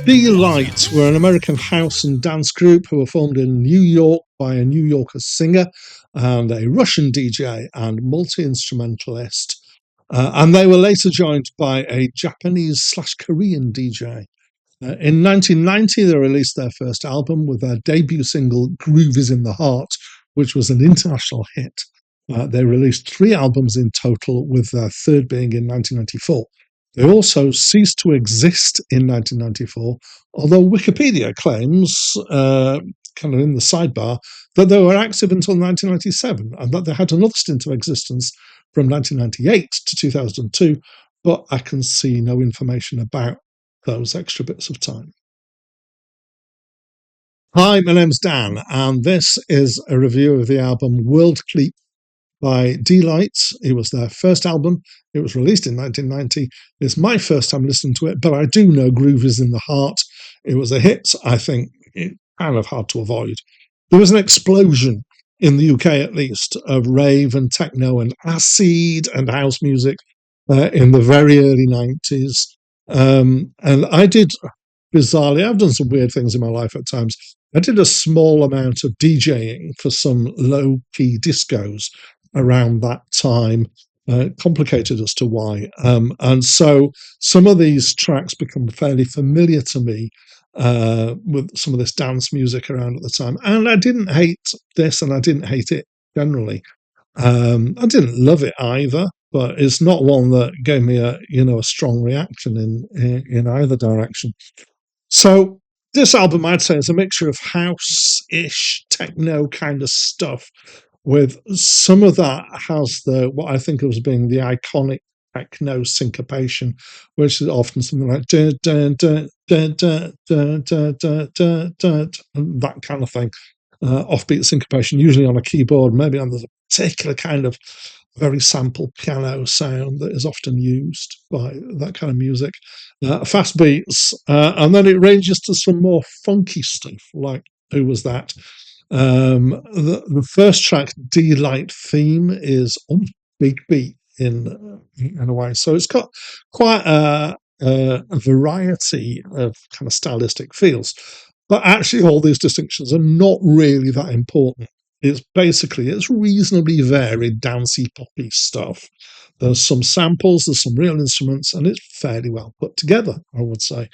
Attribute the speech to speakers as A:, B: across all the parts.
A: Deee-Lite were an American house and dance group who were formed in New York by a New Yorker singer and a Russian DJ and multi-instrumentalist. And they were later joined by a Japanese/Korean DJ. In 1990, they released their first album with their debut single, Groove is in the Heart, which was an international hit. They released 3 albums in total, with their third being in 1994. They also ceased to exist in 1994, although Wikipedia claims, kind of in the sidebar, that they were active until 1997 and that they had another stint of existence from 1998 to 2002, but I can see no information about those extra bits of time. Hi, my name's Dan, and this is a review of the album World Clique by Deee-Lite. It was their first album. It was released in 1990. It's my first time listening to it, but I do know Groove is in the Heart. It was a hit. I think it's kind of hard to avoid. There was an explosion in the UK, at least, of rave and techno and acid and house music in the very early 90s. And I did, bizarrely, I've done some weird things in my life at times. I did a small amount of DJing for some low-key discos around that time, complicated as to why. And so some of these tracks become fairly familiar to me with some of this dance music around at the time. And I didn't hate this and I didn't hate it generally. I didn't love it either, but it's not one that gave me a strong reaction in either direction. So this album, I'd say, is a mixture of house-ish, techno kind of stuff, with some of that has what I think of as being the iconic techno syncopation, which is often something like dun, dun, dun, dun, dun, dun, dun, dun, dun, dun, that kind of thing. Offbeat syncopation, usually on a keyboard, maybe on the particular kind of very sample piano sound that is often used by that kind of music. Fast beats, and then it ranges to some more funky stuff, like Who Was That? The first track, Deee-Lite Theme, is on big beat in a way. So it's got quite a variety of kind of stylistic feels. But actually, all these distinctions are not really that important. It's reasonably varied, dancey, poppy stuff. There's some samples, there's some real instruments, and it's fairly well put together, I would say.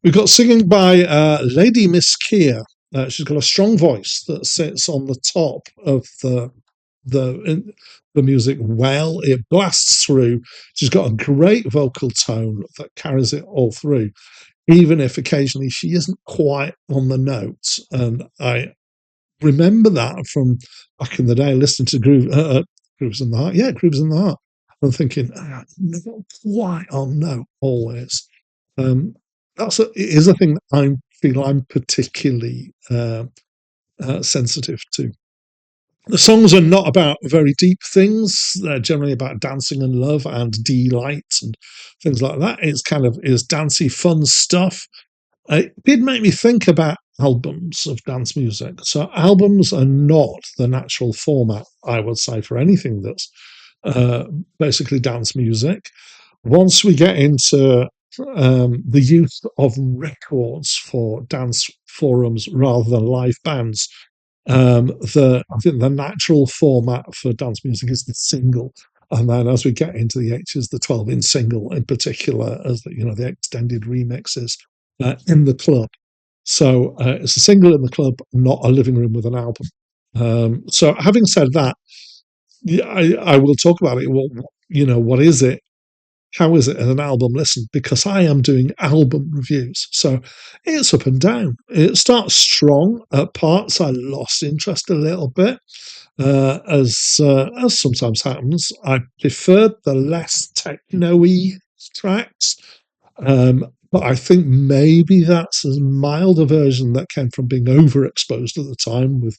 A: We've got singing by Lady Miss Keir. She's got a strong voice that sits on the top of the music well. It blasts through. She's got a great vocal tone that carries it all through, even if occasionally she isn't quite on the notes. And I remember that from back in the day, listening to Grooves in the Heart. Yeah, Grooves in the Heart. I'm thinking, not quite on note always. It is a thing that I feel I'm particularly sensitive to. The songs are not about very deep things. They're generally about dancing and love and delight and things like that. It's dancey, fun stuff. It did make me think about albums of dance music. So albums are not the natural format, I would say, for anything that's basically dance music. Once we get into the use of records for dance forums rather than live bands, I think the natural format for dance music is the single. And then as we get into the 80s, the 12-inch single in particular, as the extended remixes in the club. So it's a single in the club, not a living room with an album. So having said that, yeah, I will talk about it. Well, what is it? How is it as an album listen? Because I am doing album reviews. So it's up and down. It starts strong. At parts, I lost interest a little bit. As sometimes happens, I preferred the less techno-y tracks. But I think maybe that's a milder version that came from being overexposed at the time with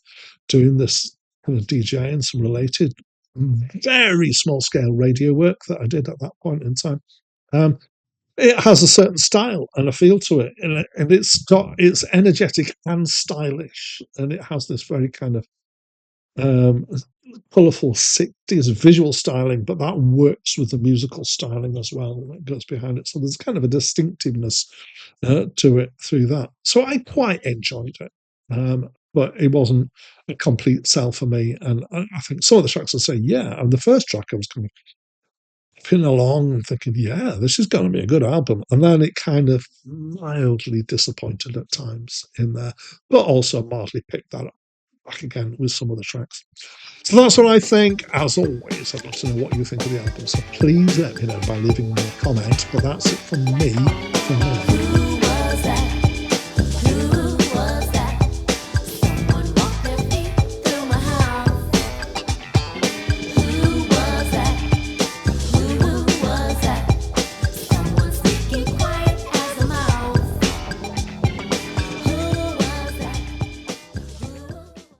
A: doing this kind of DJ and some related very small scale radio work that I did at that point in time. It has a certain style and a feel to it, and it's energetic and stylish, and it has this very kind of colourful 60s visual styling, but that works with the musical styling as well that goes behind it. So there's kind of a distinctiveness to it through that. So I quite enjoyed it. But it wasn't a complete sell for me. And I think some of the tracks I say, yeah. And the first track I was kind of pinning along and thinking, yeah, this is going to be a good album. And then it kind of mildly disappointed at times in there, but also mildly picked that up back again with some of the tracks. So that's what I think. As always, I'd love to know what you think of the album. So please let me know by leaving me a comment. But that's it from me for now.